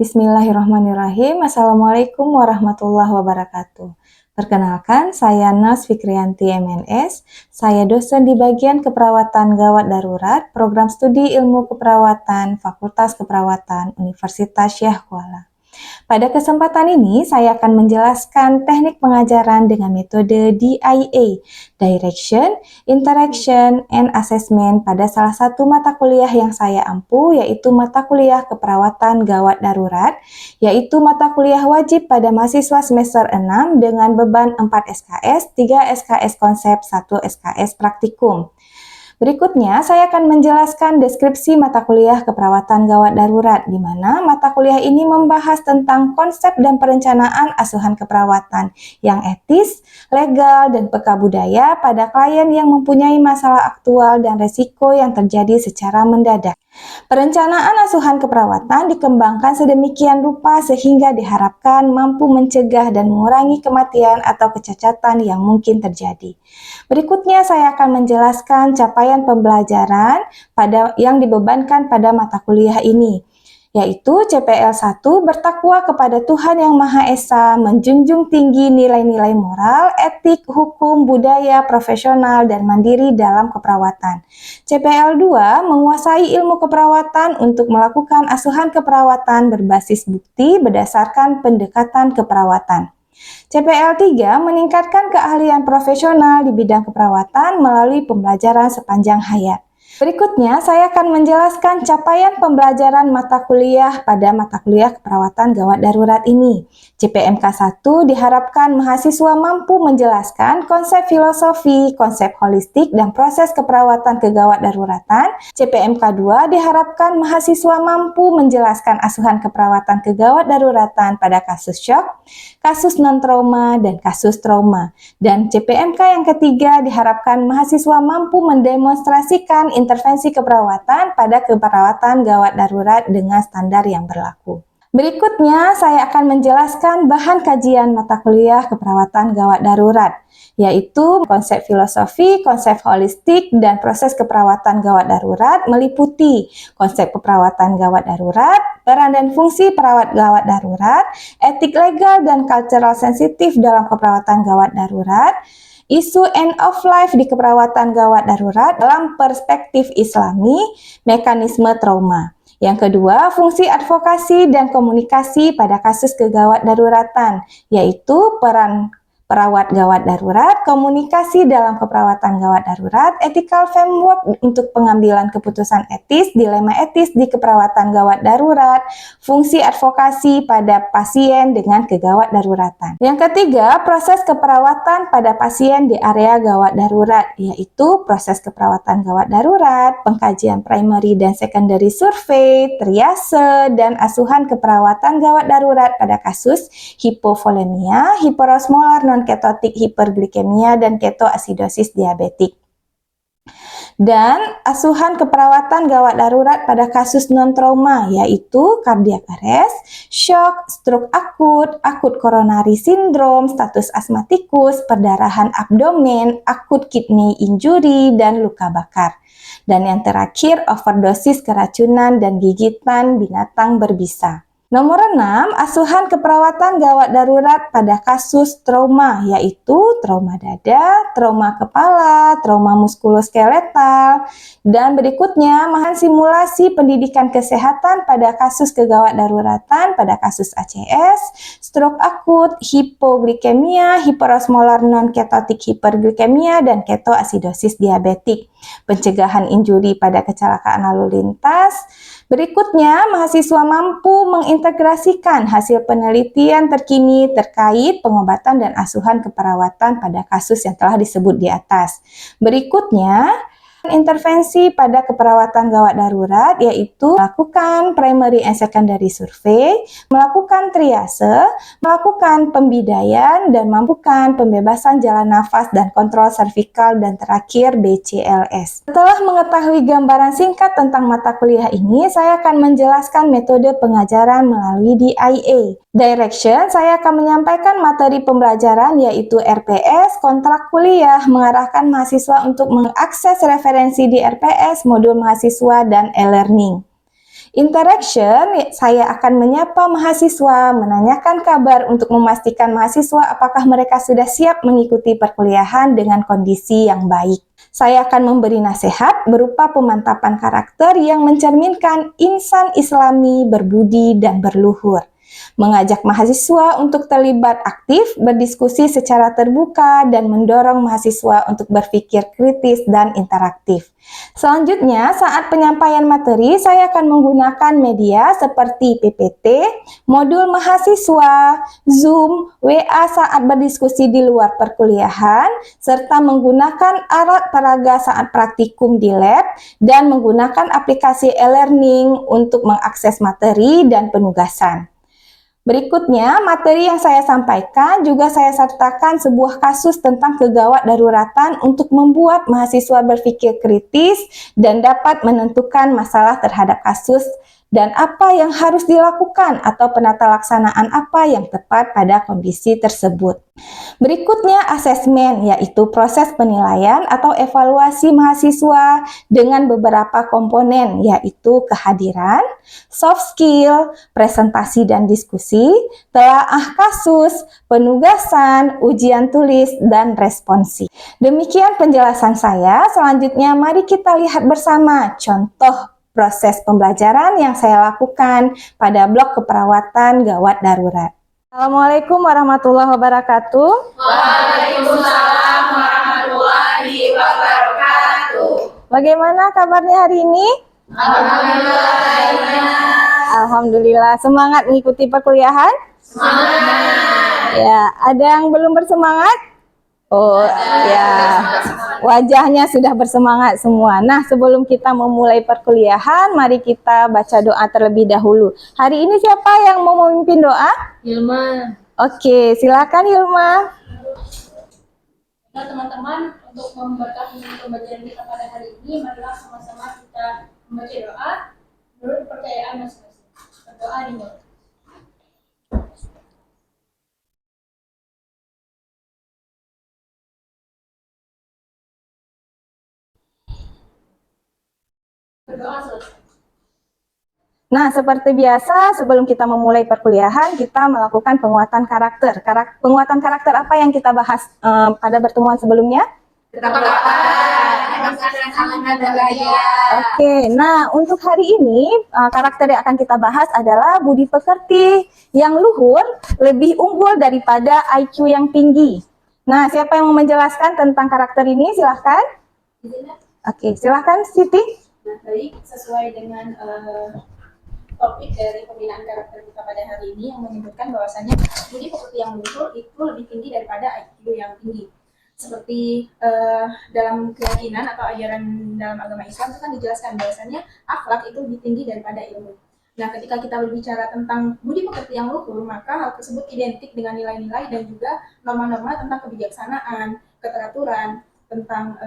Bismillahirrahmanirrahim. Assalamualaikum warahmatullahi wabarakatuh. Perkenalkan, saya Nas Fikrianti MNS. Saya dosen di bagian keperawatan gawat darurat, program studi ilmu keperawatan, Fakultas Keperawatan, Universitas Syekh Kuala. Pada kesempatan ini, saya akan menjelaskan teknik pengajaran dengan metode DIA, Direction, Interaction, and Assessment pada salah satu mata kuliah yang saya ampu, yaitu mata kuliah keperawatan gawat darurat, yaitu mata kuliah wajib pada mahasiswa semester 6 dengan beban 4 SKS, 3 SKS konsep, 1 SKS praktikum. Berikutnya, saya akan menjelaskan deskripsi mata kuliah keperawatan gawat darurat, di mana mata kuliah ini membahas tentang konsep dan perencanaan asuhan keperawatan yang etis, legal, dan peka budaya pada klien yang mempunyai masalah aktual dan resiko yang terjadi secara mendadak. Perencanaan asuhan keperawatan dikembangkan sedemikian rupa sehingga diharapkan mampu mencegah dan mengurangi kematian atau kecacatan yang mungkin terjadi. Berikutnya saya akan menjelaskan capaian pembelajaran yang dibebankan pada mata kuliah ini, yaitu CPL 1 bertakwa kepada Tuhan Yang Maha Esa, menjunjung tinggi nilai-nilai moral, etik, hukum, budaya, profesional, dan mandiri dalam keperawatan. CPL 2 menguasai ilmu keperawatan untuk melakukan asuhan keperawatan berbasis bukti berdasarkan pendekatan keperawatan. CPL 3 meningkatkan keahlian profesional di bidang keperawatan melalui pembelajaran sepanjang hayat. Berikutnya, saya akan menjelaskan capaian pembelajaran mata kuliah pada mata kuliah keperawatan gawat darurat ini. CPMK 1 diharapkan mahasiswa mampu menjelaskan konsep filosofi, konsep holistik, dan proses keperawatan kegawat daruratan. CPMK 2 diharapkan mahasiswa mampu menjelaskan asuhan keperawatan kegawat daruratan pada kasus syok, kasus non-trauma, dan kasus trauma. Dan CPMK yang ketiga diharapkan mahasiswa mampu mendemonstrasikan intervensi keperawatan pada keperawatan gawat darurat dengan standar yang berlaku. Berikutnya, saya akan menjelaskan bahan kajian mata kuliah keperawatan gawat darurat, yaitu konsep filosofi, konsep holistik, dan proses keperawatan gawat darurat meliputi konsep keperawatan gawat darurat, peran dan fungsi perawat gawat darurat, etik legal dan cultural sensitif dalam keperawatan gawat darurat, isu end of life di keperawatan gawat darurat dalam perspektif Islami, mekanisme trauma. Yang kedua, fungsi advokasi dan komunikasi pada kasus kegawat daruratan, yaitu peran perawat gawat darurat, komunikasi dalam keperawatan gawat darurat, ethical framework untuk pengambilan keputusan etis, dilema etis di keperawatan gawat darurat, fungsi advokasi pada pasien dengan kegawat daruratan. Yang ketiga, proses keperawatan pada pasien di area gawat darurat, yaitu proses keperawatan gawat darurat, pengkajian primary dan secondary survey, triase, dan asuhan keperawatan gawat darurat pada kasus hipovolemia, hiperosmolar non-ketotik hiperglikemia, dan ketoasidosis diabetik. Dan asuhan keperawatan gawat darurat pada kasus non-trauma, yaitu cardiac arrest, shock, stroke akut, akut coronary syndrome, status asmatikus, perdarahan abdomen, akut kidney injury, dan luka bakar. Dan yang terakhir, overdosis keracunan dan gigitan binatang berbisa. Nomor 6, asuhan keperawatan gawat darurat pada kasus trauma, yaitu trauma dada, trauma kepala, trauma muskuloskeletal, dan berikutnya simulasi pendidikan kesehatan pada kasus kegawat daruratan pada kasus ACS, stroke akut, hipoglikemia, hiperosmolar non-ketotik hiperglikemia, dan ketoasidosis diabetik, pencegahan injuri pada kecelakaan lalu lintas. Berikutnya, mahasiswa mampu mengintegrasikan hasil penelitian terkini terkait pengobatan dan asuhan keperawatan pada kasus yang telah disebut di atas. Berikutnya, intervensi pada keperawatan gawat darurat, yaitu melakukan primary and secondary survey, melakukan triase, melakukan pembidaian, dan melakukan pembebasan jalan nafas dan kontrol servikal, dan terakhir BCLS. Setelah mengetahui gambaran singkat tentang mata kuliah ini, saya akan menjelaskan metode pengajaran melalui DIA. Direction, saya akan menyampaikan materi pembelajaran yaitu RPS, kontrak kuliah, mengarahkan mahasiswa untuk mengakses referensi di RPS, modul mahasiswa, dan e-learning. Interaction, saya akan menyapa mahasiswa, menanyakan kabar untuk memastikan mahasiswa apakah mereka sudah siap mengikuti perkuliahan dengan kondisi yang baik. Saya akan memberi nasihat berupa pemantapan karakter yang mencerminkan insan Islami berbudi dan berluhur. Mengajak mahasiswa untuk terlibat aktif, berdiskusi secara terbuka, dan mendorong mahasiswa untuk berpikir kritis dan interaktif. Selanjutnya, saat penyampaian materi, saya akan menggunakan media seperti PPT, modul mahasiswa, Zoom, WA saat berdiskusi di luar perkuliahan, serta menggunakan alat peraga saat praktikum di lab, dan menggunakan aplikasi e-learning untuk mengakses materi dan penugasan. Berikutnya, materi yang saya sampaikan juga saya sertakan sebuah kasus tentang kegawat daruratan untuk membuat mahasiswa berpikir kritis dan dapat menentukan masalah terhadap kasus dan apa yang harus dilakukan atau penata laksanaan apa yang tepat pada kondisi tersebut. Berikutnya, asesmen, yaitu proses penilaian atau evaluasi mahasiswa dengan beberapa komponen, yaitu kehadiran, soft skill, presentasi dan diskusi, telaah kasus, penugasan, ujian tulis, dan responsi. Demikian penjelasan saya. Selanjutnya, mari kita lihat bersama contoh proses pembelajaran yang saya lakukan pada blok keperawatan gawat darurat. Assalamualaikum warahmatullahi wabarakatuh. Waalaikumsalam warahmatullahi wabarakatuh. Bagaimana kabarnya hari ini? Alhamdulillah. Alhamdulillah. Semangat mengikuti perkuliahan? Semangat. Ya, ada yang belum bersemangat? Oh, ya. Wajahnya sudah bersemangat semua. Nah, sebelum kita memulai perkuliahan, mari kita baca doa terlebih dahulu. Hari ini siapa yang mau memimpin doa? Hilma. Oke, silakan Hilma. Nah, teman-teman, untuk memberkati pembelajaran kita pada hari ini, marilah sama-sama kita membaca doa menurut kepercayaan masing-masing. Berdoa dimulai. Berdoa selesai. Nah, seperti biasa, sebelum kita memulai perkuliahan, kita melakukan penguatan karakter. Penguatan karakter apa yang kita bahas pada pertemuan sebelumnya? Oke, nah untuk hari ini, karakter yang akan kita bahas adalah budi pekerti yang luhur lebih unggul daripada IQ yang tinggi. Nah, siapa yang mau menjelaskan tentang karakter ini? Silahkan. Oke, silahkan Siti. Nah, baik, sesuai dengan topik dari pembinaan karakter kita pada hari ini yang menyebutkan bahwasanya budi pekerti yang luhur itu lebih tinggi daripada IQ yang tinggi. Seperti dalam keyakinan atau ajaran dalam agama Islam itu kan dijelaskan bahwasanya akhlak itu lebih tinggi daripada ilmu. Nah, ketika kita berbicara tentang budi pekerti yang luhur, maka hal tersebut identik dengan nilai-nilai dan juga norma-norma tentang kebijaksanaan, keteraturan, tentang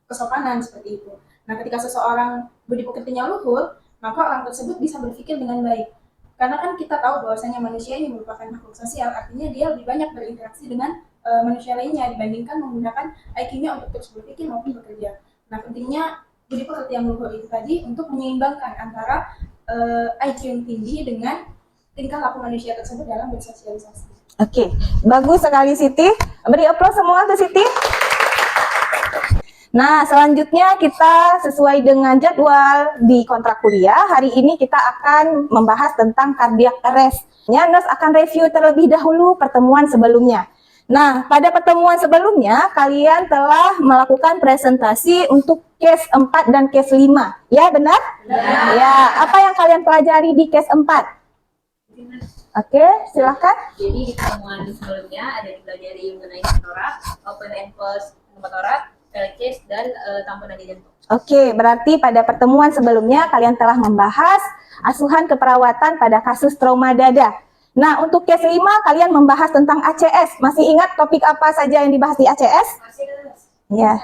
kesopanan seperti itu. Nah, ketika seseorang budi pekertinya luhur, maka orang tersebut bisa berpikir dengan baik. Karena kan kita tahu bahwasanya manusia ini merupakan makhluk sosial, artinya dia lebih banyak berinteraksi dengan manusia lainnya dibandingkan menggunakan IQ-nya untuk terus berpikir maupun bekerja. Nah, pentingnya budi pekerti yang luhur itu tadi untuk menyeimbangkan antara IQ yang tinggi dengan tingkah laku manusia tersebut dalam bersosialisasi. Oke, bagus sekali Siti. Beri aplaus semua untuk Siti. Nah, selanjutnya kita sesuai dengan jadwal di kontrak kuliah. Hari ini kita akan membahas tentang cardiac arrest. Nos akan review terlebih dahulu pertemuan sebelumnya. Nah, pada pertemuan sebelumnya, kalian telah melakukan presentasi untuk case 4 dan case 5. Ya, benar? Benar. Ya, apa yang kalian pelajari di case 4? Oke, silakan. Jadi di pertemuan sebelumnya ada dipelajari mengenai pneumotorak, open and close pneumotorak, case dan tamponan jantung. Oke, berarti pada pertemuan sebelumnya kalian telah membahas asuhan keperawatan pada kasus trauma dada. Nah, untuk case 5 kalian membahas tentang ACS. Masih ingat topik apa saja yang dibahas di ACS? Ya.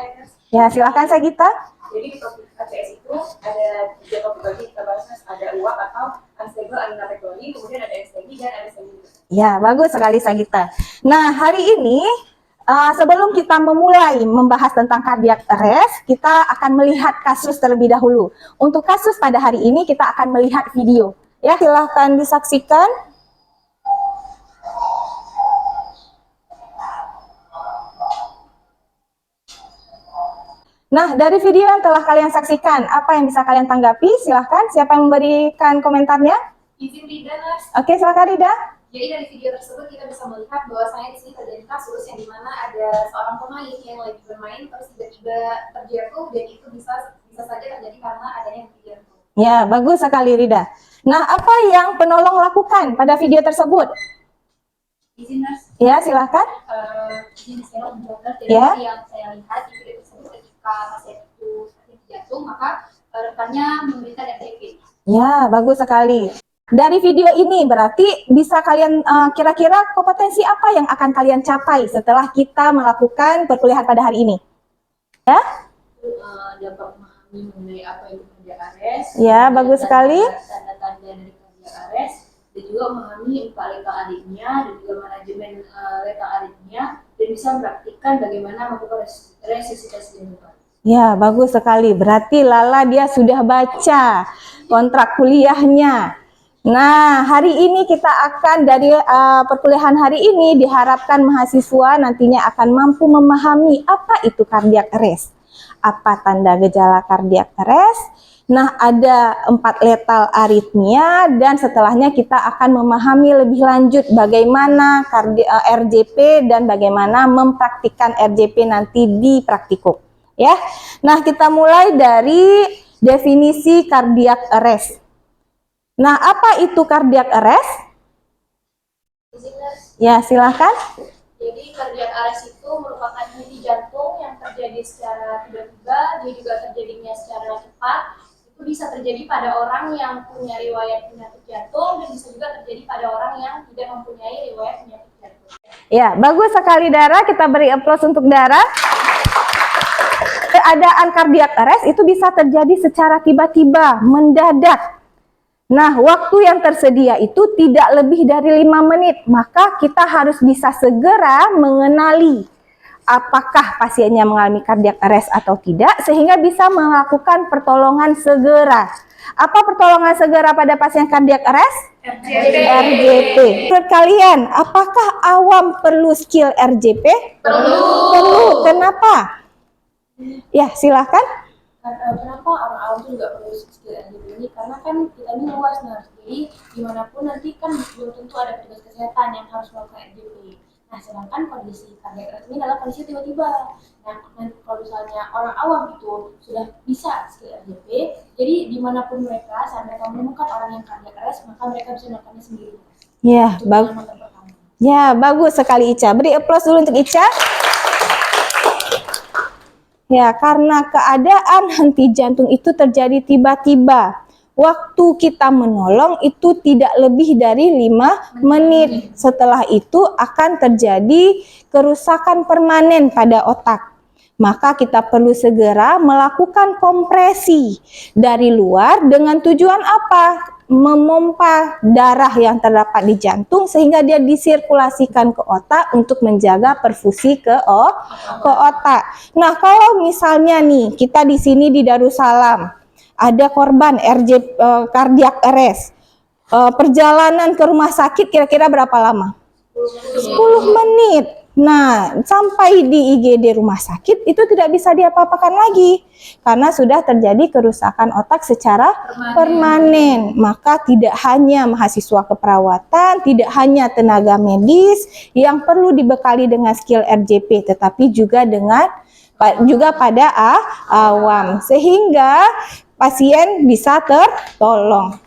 Ya, silakan Sagita. Jadi di topik ACS itu ada 3 topik lagi kita bahas, ada uap atau unstable amenorrhea, kemudian ada STD dan ada STD. Ya, bagus sekali Sagita. Nah, hari ini Sebelum kita memulai membahas tentang cardiac arrest, kita akan melihat kasus terlebih dahulu. Untuk kasus pada hari ini kita akan melihat video. Ya, silahkan disaksikan. Nah, dari video yang telah kalian saksikan, apa yang bisa kalian tanggapi? Silahkan, siapa yang memberikan komentarnya? Izin Rida, Nas. Oke, silakan Rida. Jadi dari video tersebut kita bisa melihat bahwasanya di sini terjadi kasus yang dimana ada seorang pemain yang lagi bermain terus tiba-tiba terjatuh, dan itu bisa saja terjadi karena adanya henti jantung. Ya, bagus sekali Rida. Nah, apa yang penolong lakukan pada video tersebut? Izin, Nas. Ya, silahkan. Izin saya menjelaskan. Jadi Ya. yang saya lihat di video tersebut, ketika pasien itu henti jantung, maka rekannya memberikan RDP. Ya, bagus sekali. Dari video ini berarti bisa kalian kira-kira kompetensi apa yang akan kalian capai setelah kita melakukan perkuliahan pada hari ini? Ya? Dapat memahami mengenai apa itu cardiac arrest. Ya, bagus sekali. Tanda-tanda dari cardiac arrest, dan juga memahami leka aritmia dan juga manajemen leka aritmia, dan bisa mempraktikkan bagaimana melakukan resusitasi jantung. Ya, bagus sekali. Berarti Lala dia sudah baca kontrak kuliahnya. Nah, hari ini kita akan dari perkuliahan hari ini diharapkan mahasiswa nantinya akan mampu memahami apa itu cardiac arrest. Apa tanda gejala cardiac arrest? Nah, ada 4 letal aritmia, dan setelahnya kita akan memahami lebih lanjut bagaimana RJP dan bagaimana mempraktikkan RJP nanti di praktikum. Ya, nah kita mulai dari definisi cardiac arrest. Nah, apa itu cardiac arrest? Ya, silahkan. Jadi cardiac arrest itu merupakan henti jantung yang terjadi secara tiba-tiba, dia juga terjadinya secara cepat. Itu bisa terjadi pada orang yang punya riwayat penyakit jantung, dan bisa juga terjadi pada orang yang tidak mempunyai riwayat penyakit jantung. Ya, bagus sekali Dara, kita beri aplaus untuk Dara. Keadaan cardiac arrest itu bisa terjadi secara tiba-tiba, mendadak. Nah, waktu yang tersedia itu tidak lebih dari 5 menit, maka kita harus bisa segera mengenali apakah pasiennya mengalami cardiac arrest atau tidak, sehingga bisa melakukan pertolongan segera. Apa pertolongan segera pada pasien cardiac arrest? RJP. Menurut kalian, apakah awam perlu skill RJP? Perlu. Kenapa? Ya, silahkan. Kenapa orang awam itu nggak perlu skill RJP ini? Karena kan kita ini luas, nah, jadi dimanapun nanti kan belum tentu ada petugas kesehatan yang harus melakukan RJP. Nah, sedangkan kondisi cardiac arrest ini adalah kondisi tiba-tiba. Nah, kalau misalnya orang awam itu sudah bisa skill RJP, jadi dimanapun mereka, saat mereka menemukan orang yang cardiac arrest, maka mereka bisa melakukannya sendiri. Ya, bagus. Ya, bagus sekali Ica. Beri aplaus dulu untuk Ica. Ya, karena keadaan henti jantung itu terjadi tiba-tiba. Waktu kita menolong itu tidak lebih dari 5 menit. Setelah itu akan terjadi kerusakan permanen pada otak. Maka kita perlu segera melakukan kompresi dari luar dengan tujuan apa? Memompa darah yang terdapat di jantung sehingga dia disirkulasikan ke otak untuk menjaga perfusi ke otak. Nah, kalau misalnya nih kita di sini di Darussalam ada korban cardiac arrest, perjalanan ke rumah sakit kira-kira berapa lama? 10 menit. Nah, sampai di IGD rumah sakit itu tidak bisa diapa-apakan lagi karena sudah terjadi kerusakan otak secara permanen. Maka tidak hanya mahasiswa keperawatan, tidak hanya tenaga medis yang perlu dibekali dengan skill RJP, tetapi juga pada awam sehingga pasien bisa tertolong.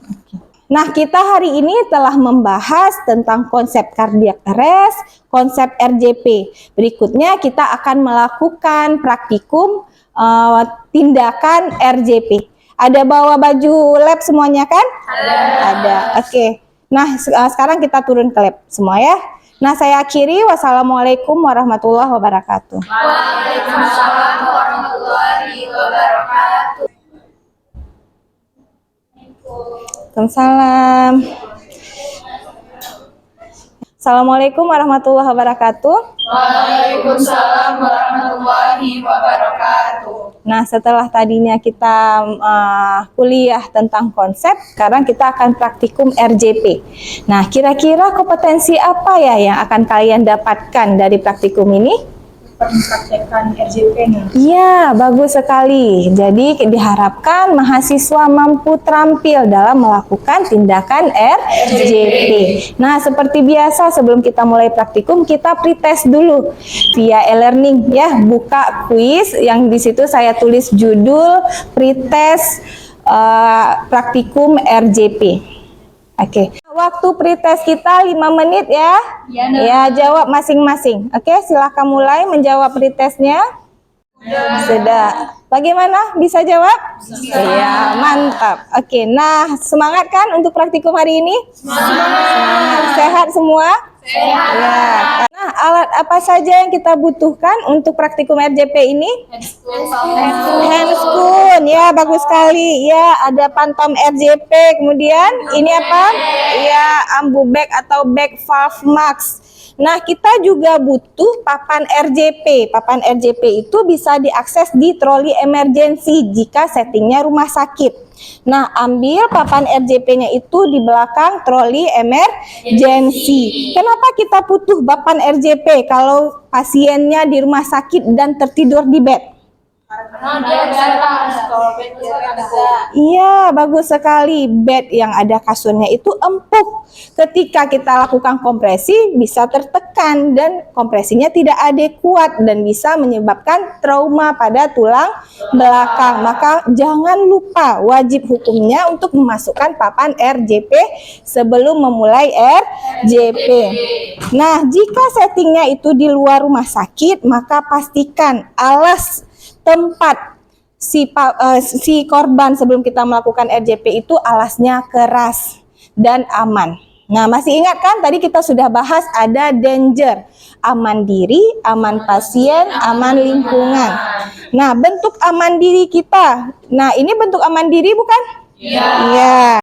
Nah, kita hari ini telah membahas tentang konsep cardiac arrest, konsep RJP. Berikutnya kita akan melakukan praktikum tindakan RJP. Ada bawa baju lab semuanya kan? Ada. Oke. Nah, sekarang kita turun ke lab semua ya. Nah, saya akhiri. Wassalamualaikum warahmatullahi wabarakatuh. Waalaikumsalam warahmatullahi wabarakatuh. Waalaikumsalam. Assalamualaikum warahmatullahi wabarakatuh. Waalaikumsalam warahmatullahi wabarakatuh. Nah, setelah tadinya kita kuliah tentang konsep, sekarang kita akan praktikum RJP. Nah, kira-kira kompetensi apa ya yang akan kalian dapatkan dari praktikum ini? Mempraktekkan RJP-nya. Iya, bagus sekali. Jadi diharapkan mahasiswa mampu terampil dalam melakukan tindakan RJP. Nah, seperti biasa sebelum kita mulai praktikum, kita pretest dulu via e-learning ya. Buka kuis yang di situ saya tulis judul pretest praktikum RJP. Oke. Waktu pretest kita 5 menit ya. Ya, jawab masing-masing. Oke, silakan mulai menjawab pretestnya. Sudah. Bagaimana? Bisa jawab? Iya, mantap. Oke, nah semangat kan untuk praktikum hari ini? Semangat. Sehat semua? Sehat. Ya. Nah, alat apa saja yang kita butuhkan untuk praktikum RJP ini? Handscoon. Ya, bagus sekali. Ya, ada pantom RJP. Kemudian ini apa? Ya, ambu bag atau bag valve max. Nah, kita juga butuh papan RJP. Papan RJP itu bisa diakses di troli emergency jika settingnya rumah sakit. Nah, ambil papan RJP-nya itu di belakang troli emergency. Kenapa kita butuh papan RJP kalau pasiennya di rumah sakit dan tertidur di bed? Karena dia bisa kalau bednya ada. Iya, bagus sekali. Bed yang ada kasurnya itu empuk. Ketika kita lakukan kompresi bisa tertekan dan kompresinya tidak adekuat dan bisa menyebabkan trauma pada tulang belakang. Maka jangan lupa wajib hukumnya untuk memasukkan papan RJP sebelum memulai RJP. Nah, jika settingnya itu di luar rumah sakit, maka pastikan alas tempat si korban sebelum kita melakukan RJP itu alasnya keras dan aman. Nah, masih ingat kan tadi kita sudah bahas ada danger, aman diri, aman pasien, aman lingkungan. Nah, bentuk aman diri kita. Nah, ini bentuk aman diri bukan? Iya. Iya.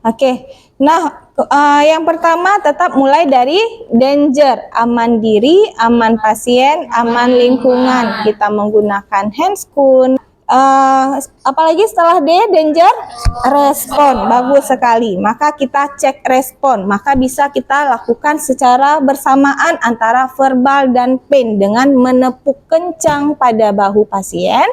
Oke. Nah, yang pertama tetap mulai dari danger, aman diri, aman pasien, aman lingkungan. Kita menggunakan handscoon. Apalagi setelah D, danger, respon. Bagus sekali. Maka kita cek respon. Maka bisa kita lakukan secara bersamaan antara verbal dan pain dengan menepuk kencang pada bahu pasien.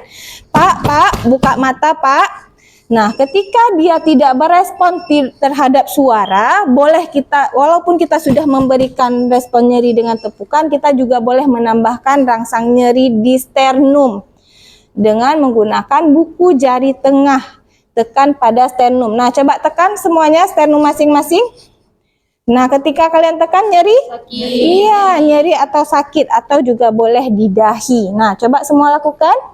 Pak, buka mata, Pak. Nah, ketika dia tidak berespon terhadap suara, boleh kita, walaupun kita sudah memberikan respon nyeri dengan tepukan, kita juga boleh menambahkan rangsang nyeri di sternum dengan menggunakan buku jari tengah. Tekan pada sternum. Nah, coba tekan semuanya sternum masing-masing. Nah, ketika kalian tekan nyeri? Sakit. Iya, nyeri atau sakit atau juga boleh di dahi. Nah, coba semua lakukan.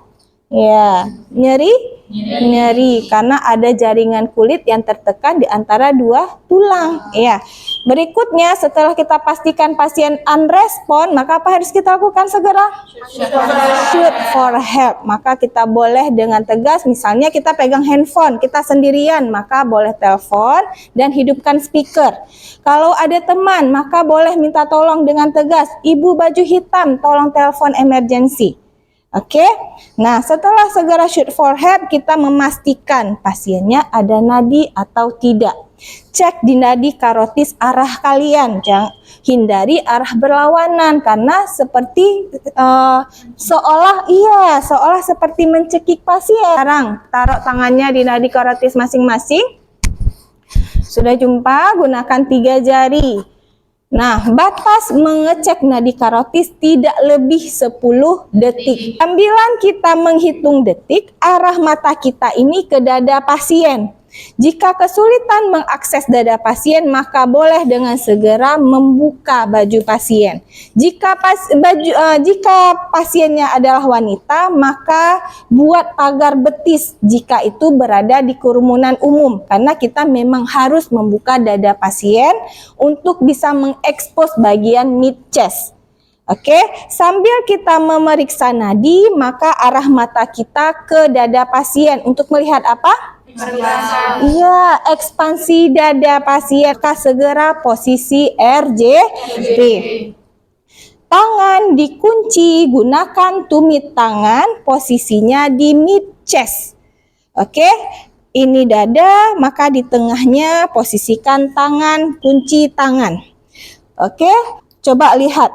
Ya, nyeri karena ada jaringan kulit yang tertekan di antara dua tulang. Ya. Berikutnya setelah kita pastikan pasien unrespon, maka apa harus kita lakukan segera? Shoot for help. Maka kita boleh dengan tegas, misalnya kita pegang handphone, kita sendirian, maka boleh telepon dan hidupkan speaker. Kalau ada teman, maka boleh minta tolong dengan tegas. Ibu baju hitam, tolong telepon emergency. Oke, nah setelah segera shoot for help, kita memastikan pasiennya ada nadi atau tidak. Cek di nadi karotis arah kalian, jangan hindari arah berlawanan karena seperti seolah seperti mencekik pasien. Sekarang taruh tangannya di nadi karotis masing-masing. Sudah jumpa, gunakan 3 jari. Nah, batas mengecek nadi karotis tidak lebih 10 detik. Sambilan kita menghitung detik, arah mata kita ini ke dada pasien. Jika kesulitan mengakses dada pasien, maka boleh dengan segera membuka baju pasien. Jika pasiennya adalah wanita, maka buat pagar betis jika itu berada di kerumunan umum. Karena kita memang harus membuka dada pasien untuk bisa mengekspos bagian mid chest. Oke, sambil kita memeriksa nadi, maka arah mata kita ke dada pasien untuk melihat apa? Iya, ekspansi dada pasien, segera posisi RJP. Tangan dikunci, gunakan tumit tangan, posisinya di mid chest. Oke, ini dada, maka di tengahnya posisikan tangan, kunci tangan. Oke, coba lihat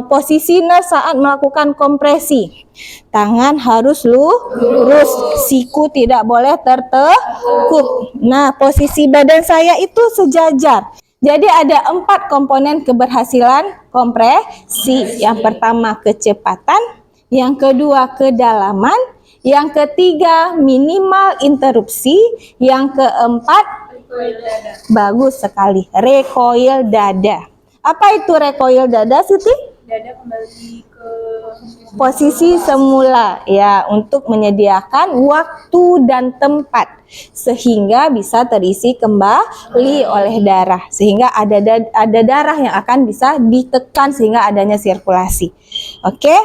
posisi nurse saat melakukan kompresi. Tangan harus lurus, siku tidak boleh tertekuk. Nah, posisi badan saya itu sejajar. Jadi ada 4 komponen keberhasilan kompresi. Yang pertama kecepatan, yang kedua kedalaman, yang ketiga minimal interupsi, yang keempat bagus sekali, recoil dada. Apa itu recoil dada, Siti? Dada kembali ke Posisi semula ya, untuk menyediakan waktu dan tempat sehingga bisa terisi kembali oleh darah, sehingga ada darah yang akan bisa ditekan sehingga adanya sirkulasi. Oke.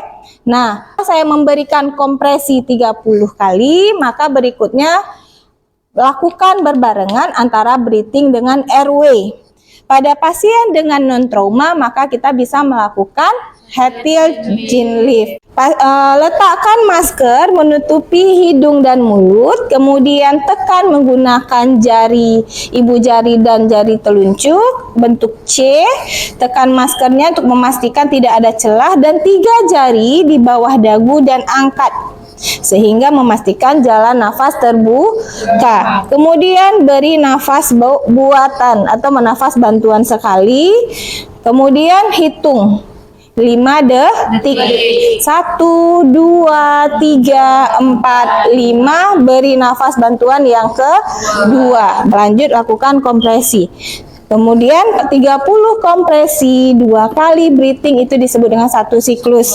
Nah, saya memberikan kompresi 30 kali, maka berikutnya lakukan berbarengan antara breathing dengan airway. Pada pasien dengan non-trauma, maka kita bisa melakukan head tilt chin lift. Letakkan masker menutupi hidung dan mulut, kemudian tekan menggunakan jari, ibu jari dan jari telunjuk, bentuk C. Tekan maskernya untuk memastikan tidak ada celah dan 3 jari di bawah dagu dan angkat, sehingga memastikan jalan nafas terbuka. Kemudian beri nafas buatan atau menafas bantuan sekali. Kemudian hitung 5 detik. 1, 2, 3, 4, 5. Beri nafas bantuan yang kedua. Lanjut lakukan kompresi. Kemudian 30 kompresi, 2 kali breathing, itu disebut dengan 1 siklus.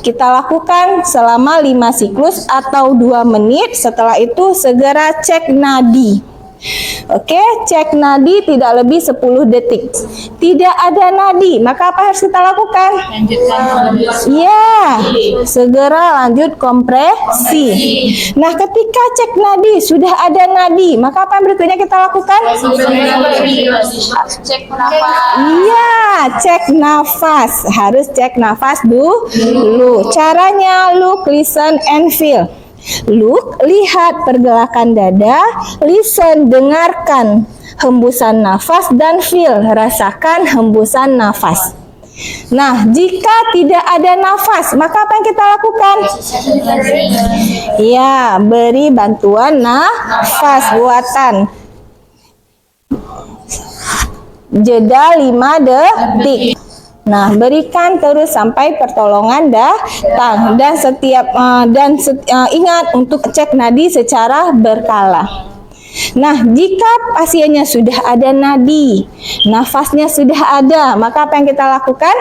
Kita lakukan selama 5 siklus atau 2 menit. Setelah itu segera cek nadi. Oke, cek nadi tidak lebih 10 detik. Tidak ada nadi, maka apa harus kita lakukan? Ya, segera lanjut kompresi. Nah, ketika cek nadi sudah ada nadi, maka apa yang berikutnya kita lakukan? Cek nafas. Iya, cek nafas. Harus cek nafas dulu. Caranya look, listen, and feel. Look, lihat pergerakan dada. Listen, dengarkan hembusan nafas. Dan feel, rasakan hembusan nafas. Nah, jika tidak ada nafas, maka apa yang kita lakukan? Ya, beri bantuan nafas buatan. Jeda 5 detik. Nah, berikan terus sampai pertolongan datang, dan ingat untuk cek nadi secara berkala. Nah, jika pasiennya sudah ada nadi, nafasnya sudah ada, maka apa yang kita lakukan?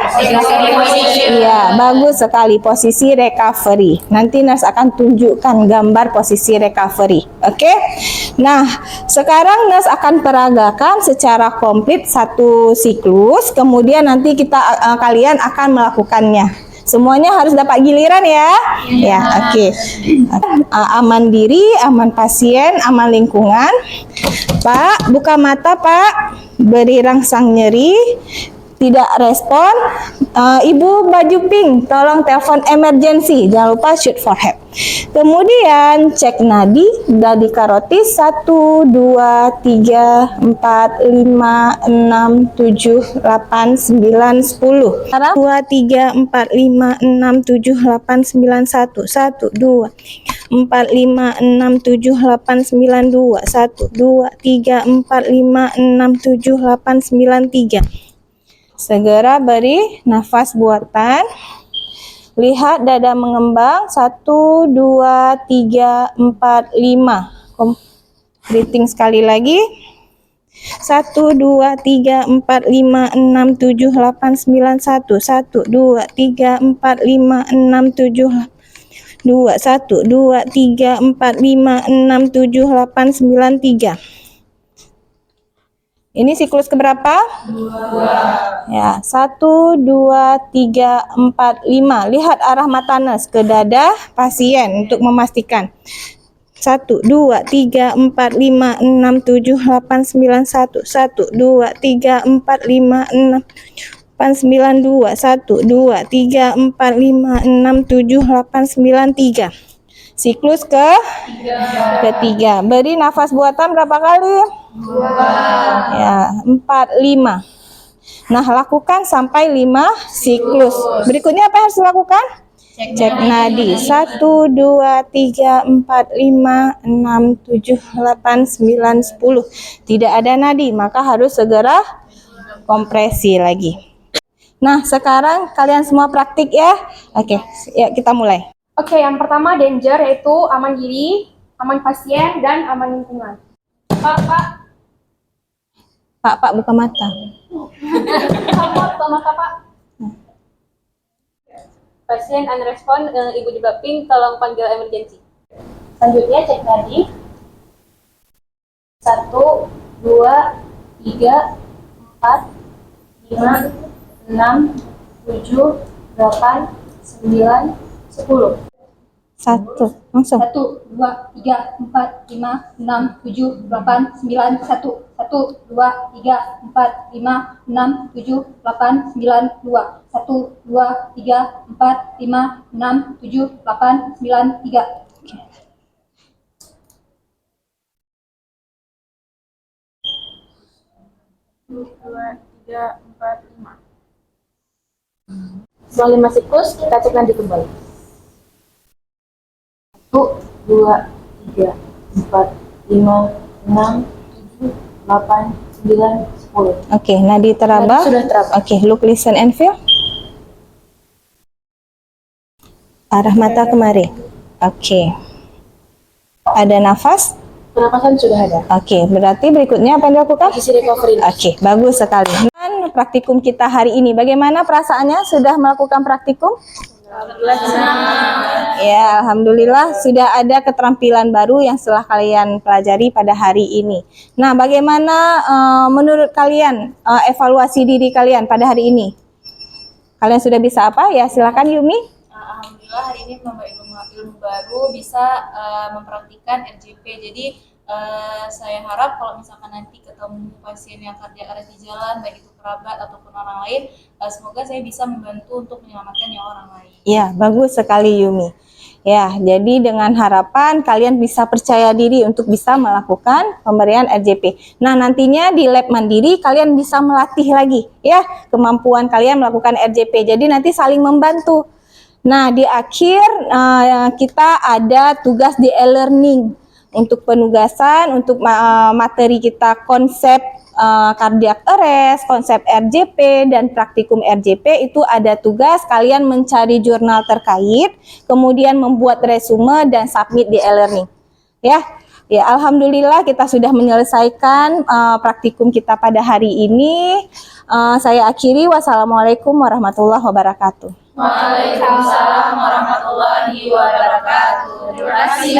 Iya, bagus sekali, posisi recovery. Nanti nurse akan tunjukkan gambar posisi recovery. Oke? Nah, sekarang nurse akan peragakan secara komplit 1 siklus, kemudian nanti kalian akan melakukannya. Semuanya harus dapat giliran ya. Ya, oke. Aman diri, aman pasien, aman lingkungan. Pak, buka mata, Pak. Beri rangsang nyeri. Tidak respon. Ibu baju pink, tolong telepon emergency. Jangan lupa shoot for help. Kemudian cek nadi karotis 1, 2, 3, 4, 5, 6, 7, 8, 9, 10. 2, 3, 4, 5, 6, 7, 8, 9, 1. 1, 2, 4, 5, 6, 7, 8, 9, 2. 1, 2, 3, 4, 5, 6, 7, 8, 9, 3. Segera beri nafas buatan. Lihat dada mengembang. 1, 2, 3, 4, 5. Breathing sekali lagi. 1, 2, 3, 4, 5, 6, 7, 8, 9, 1. 1, 2, 3, 4, 5, 6, 7, 2. 1, 2, 3, 4, 5, 6, 7, 8, 9, 3. Ini siklus keberapa? 2. Ya, 1, 2, 3, 4, 5. Lihat arah mata nurse ke dada pasien untuk memastikan. 1, 2, 3, 4, 5, 6, 7, 8, 9, 1, 1, 2, 3, 4, 5, 6, 8, 9, 2, 1, 2, 3, 4, 5, 6, 7, 8, 9, 3. Siklus ketiga. Beri nafas buatan berapa kali? 2. Ya, 4, 5. Nah, lakukan sampai 5 siklus. Berikutnya apa yang harus dilakukan? Cek nadi. 1, 2, 3, 4, 5, 6, 7, 8, 9, 10. Tidak ada nadi, maka harus segera kompresi lagi. Nah, sekarang kalian semua praktik ya. Oke, ya kita mulai. Oke, yang pertama danger yaitu aman diri, aman pasien, dan aman lingkungan. Pak, buka mata. Buka mata, Pak. Pasien unrespon, ibu di Bapin, tolong panggil emergency. Selanjutnya cek nadi. 1, 2, 3, 4, 5, 6, 7, 8, 9, 10. 1, langsung. 1, 2, 3, 4, 5, 6, 7, 8, 9, 1. 1, 2, 3, 4, 5, 6, 7, 8, 9, 2. 1, 2, 3, 4, 5, 6, 7, 8, 9, 3. 2, 3, 4, 5. Setelah 5 siklus, kita cek nanti kembali. 1, 2, 3, 4, 5, 6, 7, 8, 9, 10. Oke, nadi teraba. Nadi sudah teraba. Oke, look, listen, and feel. Arah mata kemari. Oke. Ada nafas? Pernapasan sudah ada. Oke, berarti berikutnya apa yang dilakukan? Posisi recovery. Oke, bagus sekali. Dan praktikum kita hari ini, bagaimana perasaannya sudah melakukan praktikum? Ya, alhamdulillah sudah ada keterampilan baru yang setelah kalian pelajari pada hari ini. Nah, bagaimana menurut kalian evaluasi diri kalian pada hari ini? Kalian sudah bisa apa? Ya, silakan Yumi. Alhamdulillah hari ini menambah ilmu baru, bisa mempraktikkan RJP. Jadi saya harap kalau misalkan nanti ketemu pasien yang kardiak arrest di jalan, baik itu kerabat ataupun orang lain, semoga saya bisa membantu untuk menyelamatkan nyawa orang lain. Ya, bagus sekali Yumi. Ya, jadi dengan harapan kalian bisa percaya diri untuk bisa melakukan pemberian RJP. Nah, nantinya di lab mandiri kalian bisa melatih lagi ya kemampuan kalian melakukan RJP. Jadi nanti saling membantu. Nah, di akhir kita ada tugas di e-learning untuk penugasan, untuk materi kita konsep cardiac arrest, konsep RJP, dan praktikum RJP itu ada tugas kalian mencari jurnal terkait, kemudian membuat resume dan submit di e-learning. Ya, alhamdulillah kita sudah menyelesaikan praktikum kita pada hari ini. Saya akhiri, wassalamualaikum warahmatullahi wabarakatuh. Waalaikumsalam warahmatullahi wabarakatuh. Terima kasih.